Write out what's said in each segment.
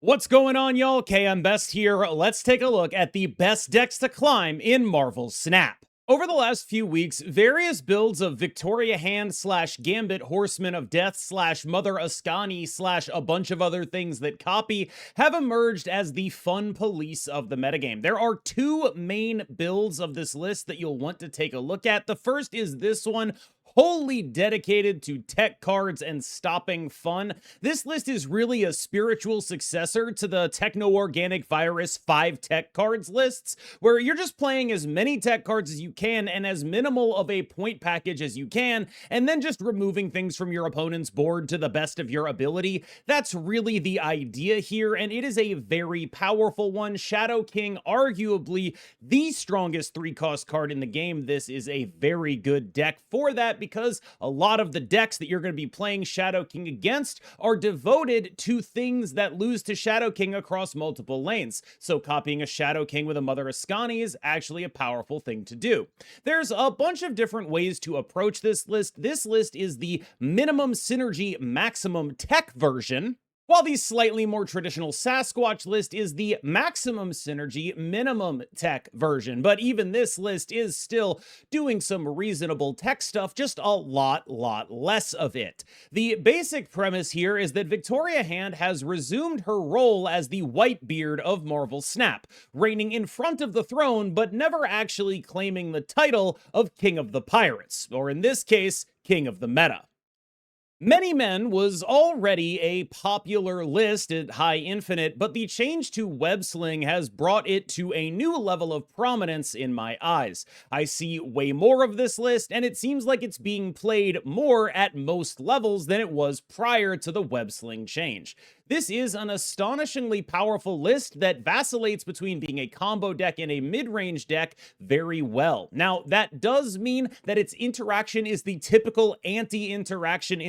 What's going on, y'all? KMBest here. Let's take a look at the best decks to climb in Marvel's Snap. Over the last few weeks, various builds of Victoria Hand / Gambit Horseman of Death / Mother Askani / a bunch of other things that copy have emerged as the fun police of the metagame. There are two main builds of this list that you'll want to take a look at. The first is this one, wholly dedicated to tech cards and stopping fun. This list is really a spiritual successor to the Techno-Organic Virus 5 tech cards lists, where you're just playing as many tech cards as you can and as minimal of a point package as you can, and then just removing things from your opponent's board to the best of your ability. That's really the idea here, and it is a very powerful one. Shadow King, arguably the strongest 3-cost card in the game. This is a very good deck for that, because a lot of the decks that you're going to be playing Shadow King against are devoted to things that lose to Shadow King across multiple lanes. So copying a Shadow King with a Mother Askani is actually a powerful thing to do. There's a bunch of different ways to approach this list. This list is the minimum synergy maximum tech version, while the slightly more traditional Sasquatch list is the maximum synergy, minimum tech version. But even this list is still doing some reasonable tech stuff, just a lot less of it. The basic premise here is that Victoria Hand has resumed her role as the Whitebeard of Marvel Snap, reigning in front of the throne, but never actually claiming the title of King of the Pirates, or in this case, King of the Meta. Many Men was already a popular list at High Infinite, but the change to Websling has brought it to a new level of prominence in my eyes. I see way more of this list, and it seems like it's being played more at most levels than it was prior to the Websling change. This is an astonishingly powerful list that vacillates between being a combo deck and a mid-range deck very well. Now, that does mean that its interaction is the typical anti-interaction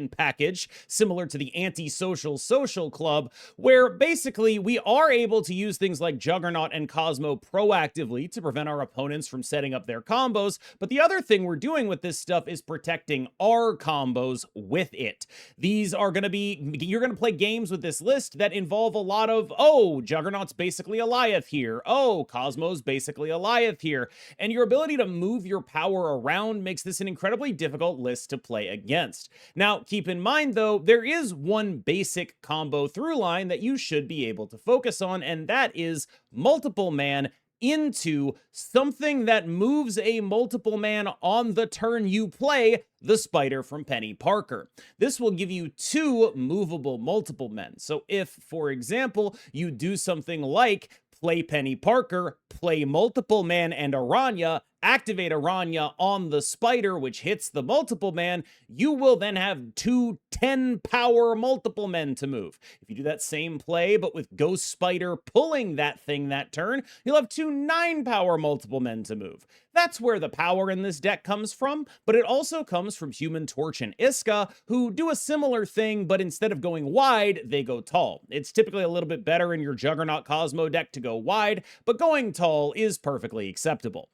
package, similar to the anti-social social club, where basically we are able to use things like Juggernaut and Cosmo proactively to prevent our opponents from setting up their combos, but the other thing we're doing with this stuff is protecting our combos with it. These are going to be, you're going to play games with this list that involve a lot of, oh, Juggernaut's basically Eliath here. Oh, Cosmo's basically Eliath here. And your ability to move your power around makes this an incredibly difficult list to play against. Now, keep in mind, though, there is one basic combo through line that you should be able to focus on, and that is multiple man into something that moves a multiple man on the turn you play, the Spider from Penny Parker. This will give you 2 movable multiple men. So if, for example, you do something like play Penny Parker, play multiple man and Aranya, activate Aranya on the Spider, which hits the multiple man, you will then have 2 10-power multiple men to move. If you do that same play, but with Ghost Spider pulling that thing that turn, you'll have 2 9-power multiple men to move. That's where the power in this deck comes from, but it also comes from Human Torch and Iska, who do a similar thing, but instead of going wide, they go tall. It's typically a little bit better in your Juggernaut Cosmo deck to go wide, but going tall is perfectly acceptable.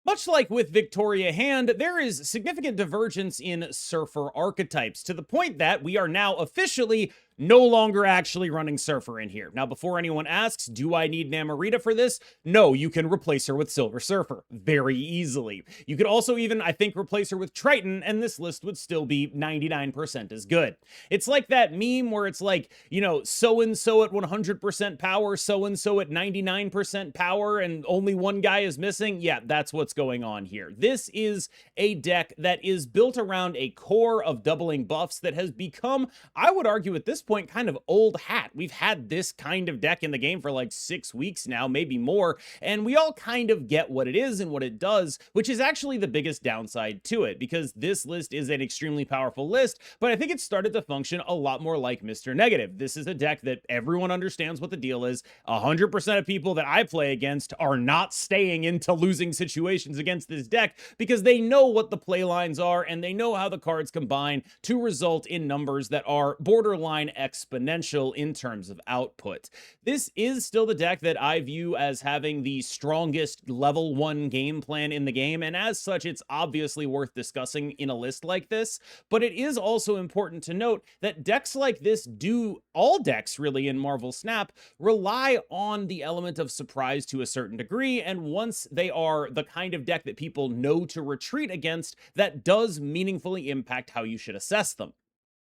Much like with Victoria Hand, there is significant divergence in Surfer archetypes, to the point that we are now officially no longer actually running Surfer in here. Now, before anyone asks, do I need Namorita for this? No, you can replace her with Silver Surfer very easily. You could also even, I think, replace her with Triton, and this list would still be 99% as good. It's like that meme where it's like, you know, so-and-so at 100% power, so-and-so at 99% power, and only one guy is missing. Yeah, that's what's going on here. This is a deck that is built around a core of doubling buffs that has become, I would argue at this point, kind of old hat. We've had this kind of deck in the game for like 6 weeks now, maybe more, and we all kind of get what it is and what it does, which is actually the biggest downside to it, because this list is an extremely powerful list, but I think it started to function a lot more like Mr. Negative. This is a deck that everyone understands what the deal is. 100% of people that I play against are not staying into losing situations against this deck because they know what the play lines are and they know how the cards combine to result in numbers that are borderline exponential in terms of output. This is still the deck that I view as having the strongest level 1 game plan in the game, and as such, it's obviously worth discussing in a list like this. But it is also important to note that decks like this all decks really in Marvel Snap, rely on the element of surprise to a certain degree, and once they are the kind of deck that people know to retreat against, that does meaningfully impact how you should assess them.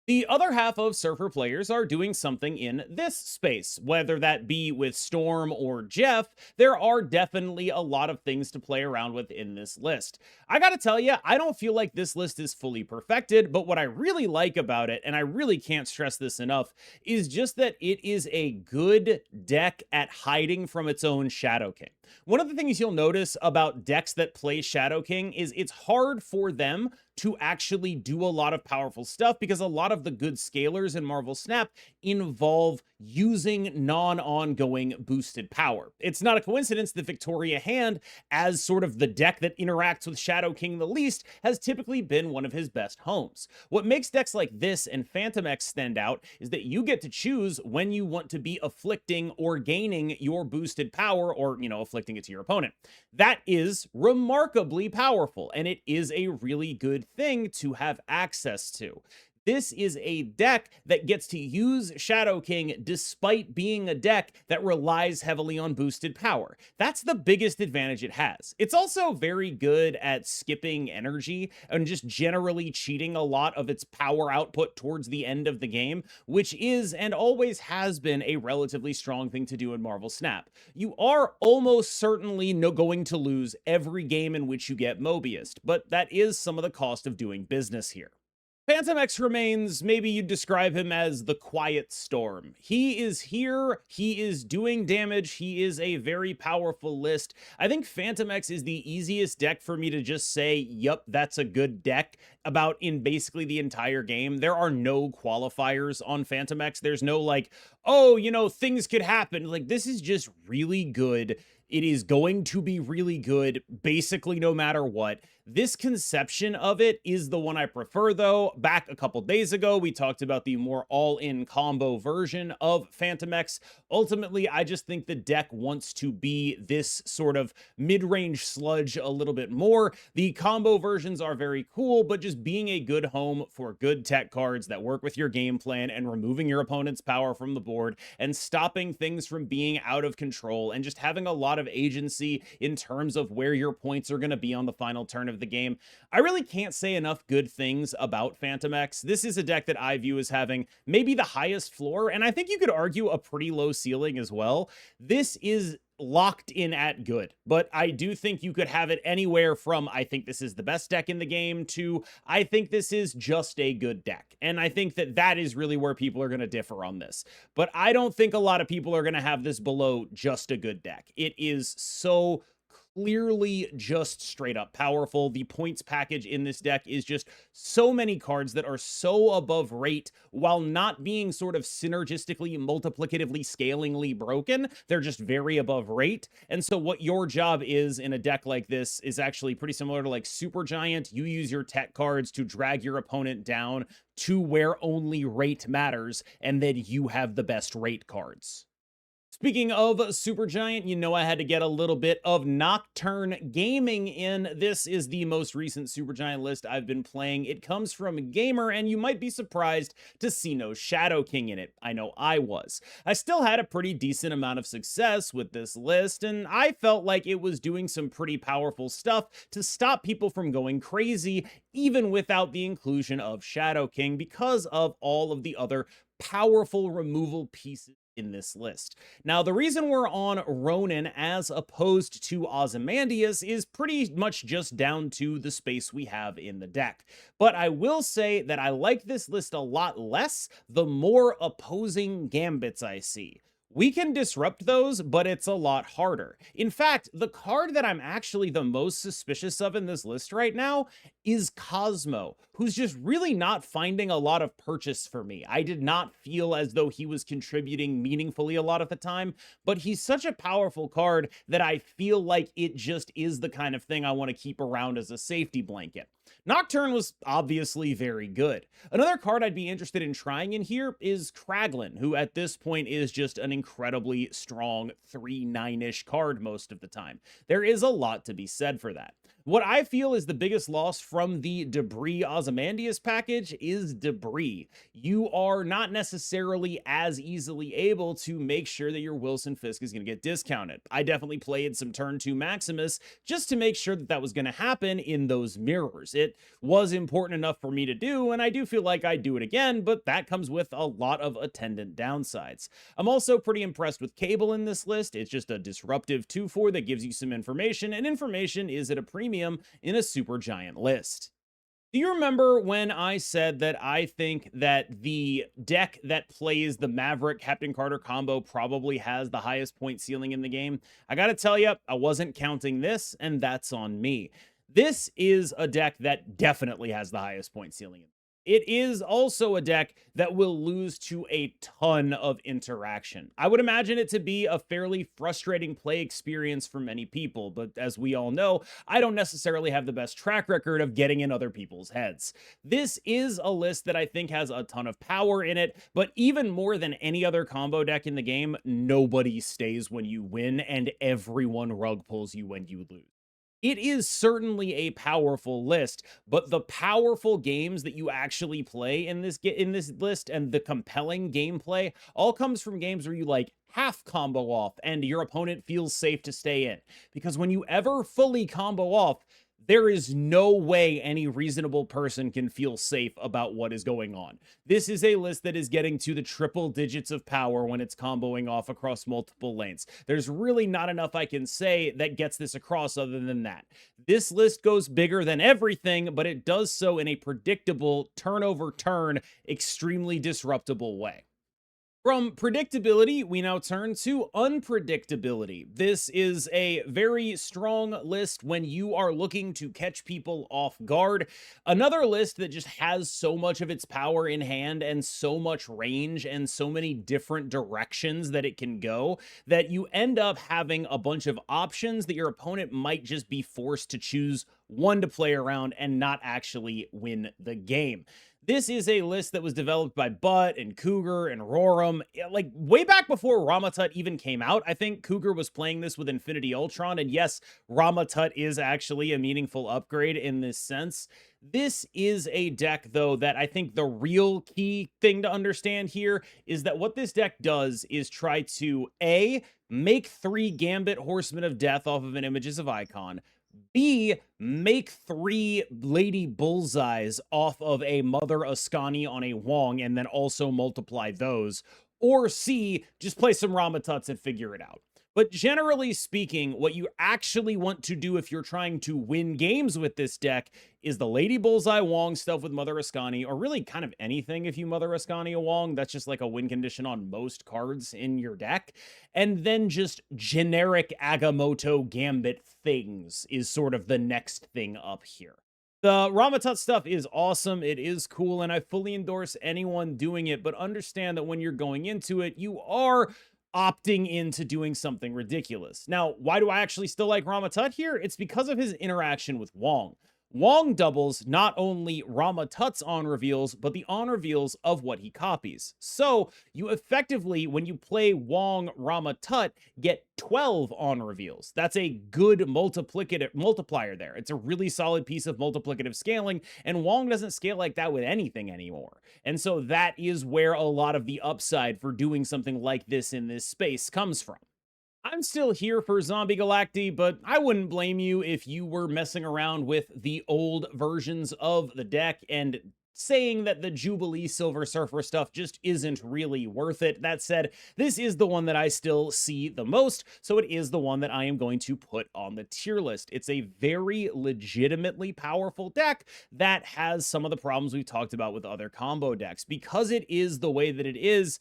The other half of Surfer players are doing something in this space, whether that be with Storm or Jeff. There are definitely a lot of things to play around with in this list. I gotta tell you, I don't feel like this list is fully perfected, but what I really like about it, and I really can't stress this enough, is just that it is a good deck at hiding from its own Shadow King. One of the things you'll notice about decks that play Shadow King is it's hard for them to actually do a lot of powerful stuff because a lot of the good scalers in Marvel Snap involve using non-ongoing boosted power. It's not a coincidence that Victoria Hand, as sort of the deck that interacts with Shadow King the least, has typically been one of his best homes. What makes decks like this and Phantom X stand out is that you get to choose when you want to be afflicting or gaining your boosted power, or, afflicting it to your opponent. That is remarkably powerful, and it is a really good thing to have access to. This is a deck that gets to use Shadow King despite being a deck that relies heavily on boosted power. That's the biggest advantage it has. It's also very good at skipping energy and just generally cheating a lot of its power output towards the end of the game, which is and always has been a relatively strong thing to do in Marvel Snap. You are almost certainly going to lose every game in which you get Mobiused, but that is some of the cost of doing business here. Phantom X remains, maybe you'd describe him as the quiet storm. He is here, he is doing damage, he is a very powerful list. I think Phantom X is the easiest deck for me to just say, yup, that's a good deck about in basically the entire game. There are no qualifiers on Phantom X. There's no like, oh, things could happen. Like, this is just really good. It is going to be really good, basically no matter what. This conception of it is the one I prefer, though. Back a couple days ago, we talked about the more all-in combo version of Phantom X. Ultimately, I just think the deck wants to be this sort of mid-range sludge a little bit more. The combo versions are very cool, but just being a good home for good tech cards that work with your game plan and removing your opponent's power from the board and stopping things from being out of control and just having a lot of agency in terms of where your points are going to be on the final turn of the game. I really can't say enough good things about Phantom X. This is a deck that I view as having maybe the highest floor, and I think you could argue a pretty low ceiling as well. This is locked in at good, but I do think you could have it anywhere from I think this is the best deck in the game to I think this is just a good deck. And I think that that is really where people are going to differ on this. But I don't think a lot of people are going to have this below just a good deck. It is so clearly just straight up powerful. The points package in this deck is just so many cards that are so above rate while not being sort of synergistically, multiplicatively, scalingly broken. They're just very above rate. And so what your job is in a deck like this is actually pretty similar to like Supergiant. You use your tech cards to drag your opponent down to where only rate matters, and then you have the best rate cards. Speaking of Supergiant, I had to get a little bit of Nocturne Gaming in. This is the most recent Supergiant list I've been playing. It comes from Gamer, and you might be surprised to see no Shadow King in it. I know I was. I still had a pretty decent amount of success with this list, and I felt like it was doing some pretty powerful stuff to stop people from going crazy, even without the inclusion of Shadow King, because of all of the other powerful removal pieces in this list. Now, the reason we're on Ronan as opposed to Ozymandias is pretty much just down to the space we have in the deck. But I will say that I like this list a lot less the more opposing gambits I see. We can disrupt those, but it's a lot harder. In fact, the card that I'm actually the most suspicious of in this list right now is Cosmo, who's just really not finding a lot of purchase for me. I did not feel as though he was contributing meaningfully a lot of the time, but he's such a powerful card that I feel like it just is the kind of thing I want to keep around as a safety blanket. Nocturne was obviously very good. Another card I'd be interested in trying in here is Kraglin, who at this point is just an incredibly strong 3/9-ish card most of the time. There is a lot to be said for that. What I feel is the biggest loss from the Debris Ozymandias package is Debris. You are not necessarily as easily able to make sure that your Wilson Fisk is going to get discounted. I definitely played some turn 2 Maximus just to make sure that that was going to happen in those mirrors. It was important enough for me to do, and I do feel like I'd do it again, but that comes with a lot of attendant downsides. I'm also pretty impressed with Cable in this list. It's just a disruptive 2/4 that gives you some information, and information is at a premium in a super giant list. Do you remember when I said that I think that the deck that plays the Maverick Captain Carter combo probably has the highest point ceiling in the game? I gotta tell you, I wasn't counting this, and that's on me. This is a deck that definitely has the highest point ceiling. It is also a deck that will lose to a ton of interaction. I would imagine it to be a fairly frustrating play experience for many people, but as we all know, I don't necessarily have the best track record of getting in other people's heads. This is a list that I think has a ton of power in it, but even more than any other combo deck in the game, nobody stays when you win, and everyone rug pulls you when you lose. It is certainly a powerful list, but the powerful games that you actually play in this list and the compelling gameplay all comes from games where you like half combo off and your opponent feels safe to stay in. Because when you ever fully combo off, there is no way any reasonable person can feel safe about what is going on. This is a list that is getting to the triple digits of power when it's comboing off across multiple lanes. There's really not enough I can say that gets this across other than that. This list goes bigger than everything, but it does so in a predictable, turn-over-turn, extremely disruptible way. From predictability, we now turn to unpredictability. This is a very strong list when you are looking to catch people off guard. Another list that just has so much of its power in hand and so much range and so many different directions that it can go that you end up having a bunch of options that your opponent might just be forced to choose one to play around and not actually win the game. This is a list that was developed by Butt and Cougar and Roram, like way back before Ramatut even came out. I think Cougar was playing this with Infinity Ultron, and yes, Ramatut is actually a meaningful upgrade in this sense. This is a deck, though, that I think the real key thing to understand here is that what this deck does is try to, A, make 3 Gambit Horsemen of Death off of an Images of Icon, B, make 3 Lady Bullseyes off of a Mother Askani on a Wong and then also multiply those. Or C, just play some Ramatuts and figure it out. But generally speaking, what you actually want to do if you're trying to win games with this deck is the Lady Bullseye Wong stuff with Mother Askani, or really kind of anything if you Mother Askani a Wong. That's just like a win condition on most cards in your deck. And then just generic Agamotto Gambit things is sort of the next thing up here. The Ramatut stuff is awesome, it is cool, and I fully endorse anyone doing it, but understand that when you're going into it, you are opting into doing something ridiculous. Now, why do I actually still like Ramatut here? It's because of his interaction with Wong. Wong doubles not only Ramatut's on reveals, but the on reveals of what he copies. So you effectively, when you play Wong Ramatut, get 12 on reveals. That's a good multiplier there. It's a really solid piece of multiplicative scaling, and Wong doesn't scale like that with anything anymore. And so that is where a lot of the upside for doing something like this in this space comes from. I'm still here for Zombie Galacti, but I wouldn't blame you if you were messing around with the old versions of the deck and saying that the Jubilee Silver Surfer stuff just isn't really worth it. That said, this is the one that I still see the most, so it is the one that I am going to put on the tier list. It's a very legitimately powerful deck that has some of the problems we've talked about with other combo decks. Because it is the way that it is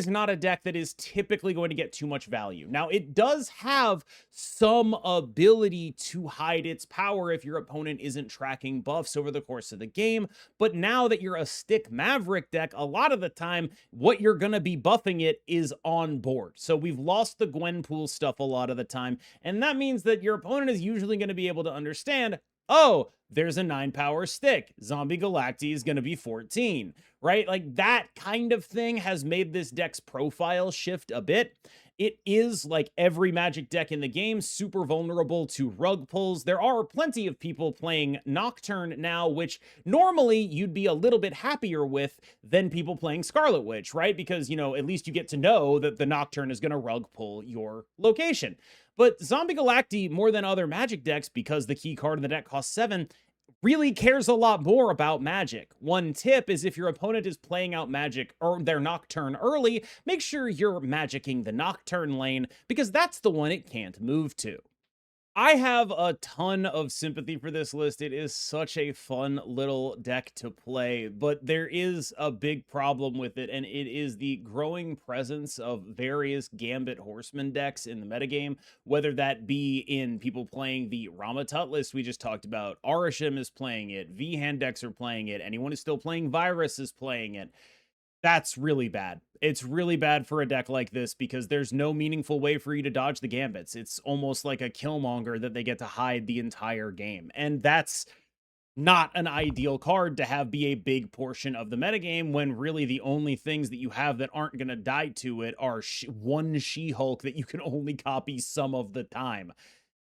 not a deck that is typically going to get too much value. Now, it does have some ability to hide its power if your opponent isn't tracking buffs over the course of the game, but now that you're a stick Maverick deck, a lot of the time, what you're going to be buffing it is on board. So we've lost the Gwenpool stuff a lot of the time, and that means that your opponent is usually going to be able to understand, oh, there's a 9 power stick. Zombie Galacti is going to be 14, right? Like that kind of thing has made this deck's profile shift a bit. It is, like every Magic deck in the game, super vulnerable to rug pulls. There are plenty of people playing Nocturne now, which normally you'd be a little bit happier with than people playing Scarlet Witch, right? Because, you know, at least you get to know that the Nocturne is going to rug pull your location. But Zombie Galacti, more than other Magic decks, because the key card in the deck costs 7, really cares a lot more about Magic. One tip is if your opponent is playing out Magic or their Nocturne early, make sure you're Magicking the Nocturne lane, because that's the one it can't move to. I have a ton of sympathy for this list. It is such a fun little deck to play, but there is a big problem with it, and it is the growing presence of various Gambit Horseman decks in the metagame, whether that be in people playing the Ramatut list we just talked about. Arisham is playing it, V-Hand decks are playing it, anyone who's still playing Virus is playing it. That's really bad. It's really bad for a deck like this because there's no meaningful way for you to dodge the gambits. It's almost like a Killmonger that they get to hide the entire game. And that's not an ideal card to have be a big portion of the metagame, when really the only things that you have that aren't going to die to it are one She-Hulk that you can only copy some of the time.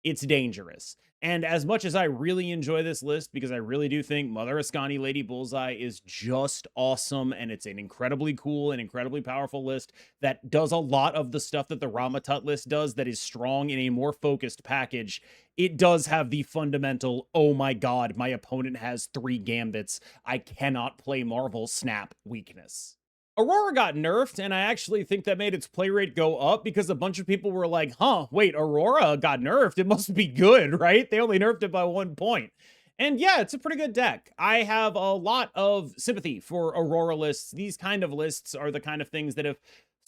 It's dangerous. And as much as I really enjoy this list, because I really do think Mother Askani Lady Bullseye is just awesome, and it's an incredibly cool and incredibly powerful list that does a lot of the stuff that the Ramatut list does that is strong in a more focused package, it does have the fundamental, oh my god, my opponent has 3 gambits, I cannot play Marvel snap weakness. Aurora got nerfed, and I actually think that made its play rate go up because a bunch of people were like, huh, wait, Aurora got nerfed. It must be good, right? They only nerfed it by 1 point. And yeah, it's a pretty good deck. I have a lot of sympathy for Aurora lists. These kind of lists are the kind of things that have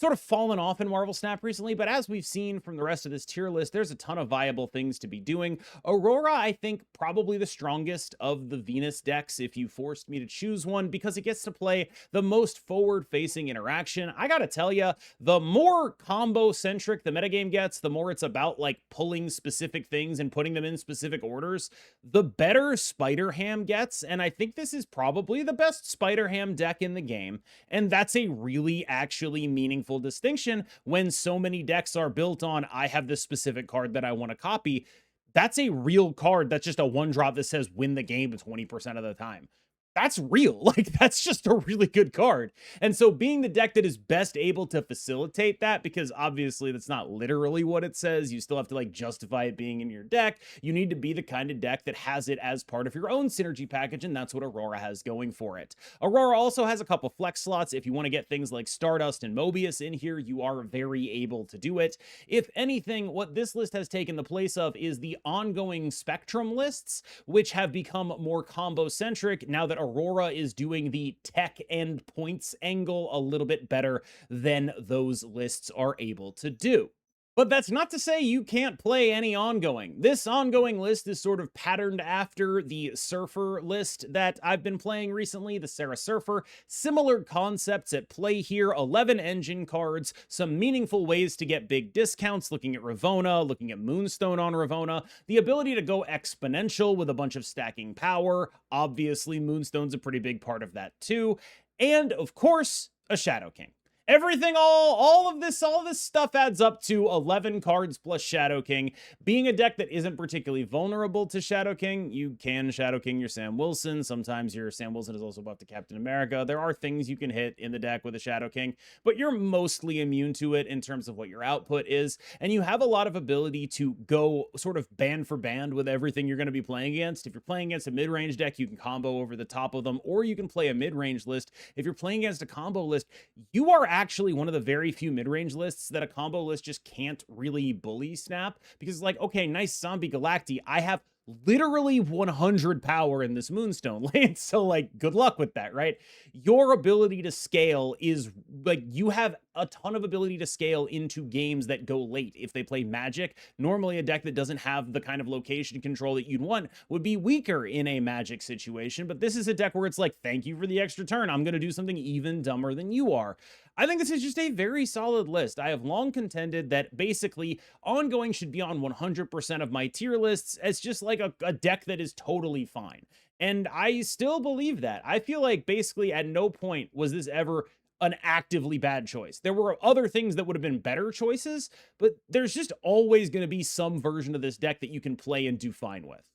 sort of fallen off in Marvel Snap recently, but as we've seen from the rest of this tier list, there's a ton of viable things to be doing. Aurora, I think, probably the strongest of the Venus decks if you forced me to choose one, because it gets to play the most forward-facing interaction. I gotta tell you, the more combo-centric the metagame gets, the more it's about, like, pulling specific things and putting them in specific orders, the better Spider-Ham gets, and I think this is probably the best Spider-Ham deck in the game, and that's a really actually meaningful distinction when so many decks are built on, I have this specific card that I want to copy. That's a real card. That's just a 1-drop that says win the game 20% of the time. That's real. Like, that's just a really good card. And so being the deck that is best able to facilitate that, because obviously that's not literally what it says, you still have to like justify it being in your deck, you need to be the kind of deck that has it as part of your own synergy package, and that's what Aurora has going for it. Aurora also has a couple flex slots. If you want to get things like Stardust and Mobius in here, you are very able to do it. If anything, what this list has taken the place of is the ongoing Spectrum lists, which have become more combo-centric now that Aurora is doing the tech and points angle a little bit better than those lists are able to do. But that's not to say you can't play any ongoing. This ongoing list is sort of patterned after the Surfer list that I've been playing recently, the Sarah Surfer. Similar concepts at play here, 11 engine cards, some meaningful ways to get big discounts, looking at Ravonna, looking at Moonstone on Ravonna, the ability to go exponential with a bunch of stacking power. Obviously, Moonstone's a pretty big part of that too. And of course, a Shadow King. Everything, all of this stuff adds up to 11 cards plus Shadow King. Being a deck that isn't particularly vulnerable to Shadow King, you can Shadow King your Sam Wilson. Sometimes your Sam Wilson is also buffed to Captain America. There are things you can hit in the deck with a Shadow King, but you're mostly immune to it in terms of what your output is. And you have a lot of ability to go sort of band for band with everything you're going to be playing against. If you're playing against a mid-range deck, you can combo over the top of them, or you can play a mid-range list. If you're playing against a combo list, you are actually one of the very few mid-range lists that a combo list just can't really bully snap, because it's like, okay, nice Zombie Galacti, I have literally 100 power in this Moonstone lane, so like good luck with that, right? Your ability to scale is like, you have a ton of ability to scale into games that go late. If they play Magic, normally a deck that doesn't have the kind of location control that you'd want would be weaker in a Magic situation, but this is a deck where it's like, thank you for the extra turn, I'm going to do something even dumber than you are. I think this is just a very solid list. I have long contended that basically Ongoing should be on 100% of my tier lists as just like a deck that is totally fine. And I still believe that. I feel like basically at no point was this ever an actively bad choice. There were other things that would have been better choices, but there's just always going to be some version of this deck that you can play and do fine with.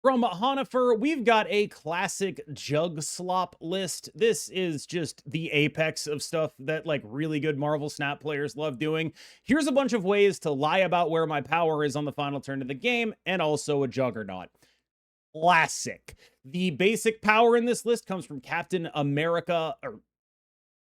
From Honifer, we've got a classic Jug Slop list. This is just the apex of stuff that like really good Marvel Snap players love doing. Here's a bunch of ways to lie about where my power is on the final turn of the game, and also a Juggernaut. Classic. The basic power in this list comes from Captain America, or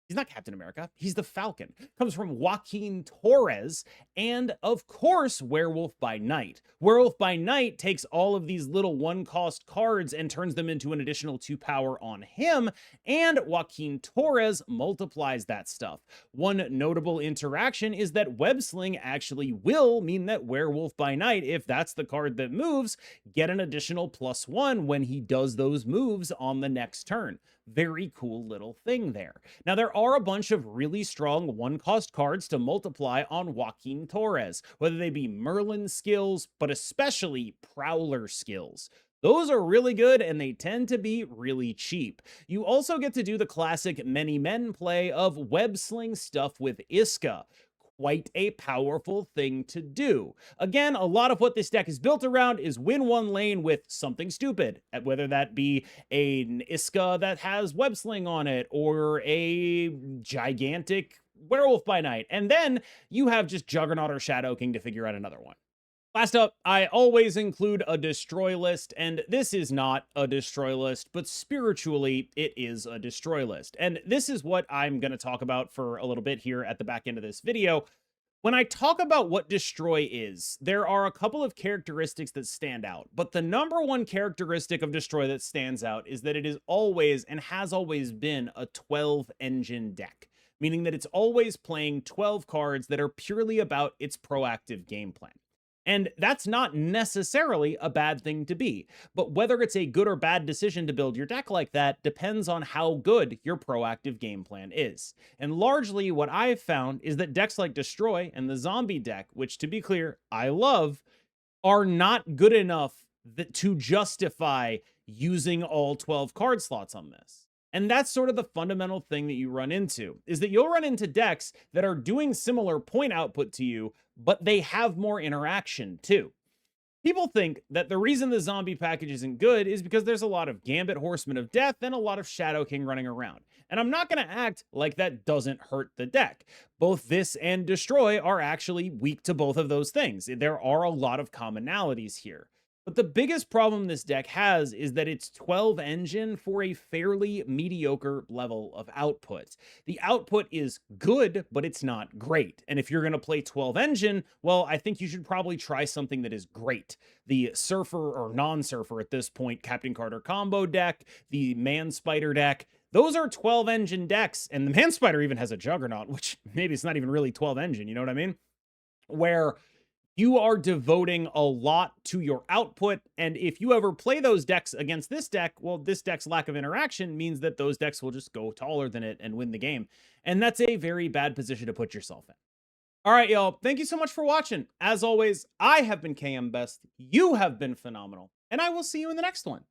he's not Captain America, he's the Falcon. Comes from Joaquin Torres, and of course, Werewolf by Night. Werewolf by Night takes all of these little one-cost cards and turns them into an additional 2 power on him, and Joaquin Torres multiplies that stuff. One notable interaction is that Web Sling actually will mean that Werewolf by Night, if that's the card that moves, get an additional +1 when he does those moves on the next turn. Very cool little thing there. Now, there are a bunch of really strong one-cost cards to multiply on Joaquin Torres, whether they be Merlin skills, but especially Prowler skills. Those are really good, and they tend to be really cheap. You also get to do the classic many men play of web sling stuff with Iska. Quite a powerful thing to do. Again, a lot of what this deck is built around is win one lane with something stupid, whether that be an Iska that has web sling on it or a gigantic Werewolf by Night, and then you have just Juggernaut or Shadow King to figure out another one. Last up, I always include a destroy list, and this is not a destroy list, but spiritually, it is a destroy list. And this is what I'm going to talk about for a little bit here at the back end of this video. When I talk about what destroy is, there are a couple of characteristics that stand out, but the number one characteristic of destroy that stands out is that it is always and has always been a 12 engine deck, meaning that it's always playing 12 cards that are purely about its proactive game plan. And that's not necessarily a bad thing to be, but whether it's a good or bad decision to build your deck like that depends on how good your proactive game plan is. And largely what I've found is that decks like Destroy and the Zombie deck, which to be clear, I love, are not good enough to justify using all 12 card slots on this. And that's sort of the fundamental thing that you run into, is that you'll run into decks that are doing similar point output to you, but they have more interaction too. People think that the reason the zombie package isn't good is because there's a lot of Gambit Horseman of Death and a lot of Shadow King running around. And I'm not going to act like that doesn't hurt the deck. Both this and Destroy are actually weak to both of those things. There are a lot of commonalities here. But the biggest problem this deck has is that it's 12 engine for a fairly mediocre level of output. The output is good, but it's not great. And if you're going to play 12 engine, well, I think you should probably try something that is great. The Surfer or non-Surfer at this point, Captain Carter combo deck, the Man Spider deck, those are 12 engine decks. And the Man Spider even has a Juggernaut, which maybe it's not even really 12 engine, you know what I mean? Where you are devoting a lot to your output, and if you ever play those decks against this deck, well, this deck's lack of interaction means that those decks will just go taller than it and win the game, and that's a very bad position to put yourself in. All right, y'all, thank you so much for watching. As always, I have been KMBest, you have been phenomenal, and I will see you in the next one.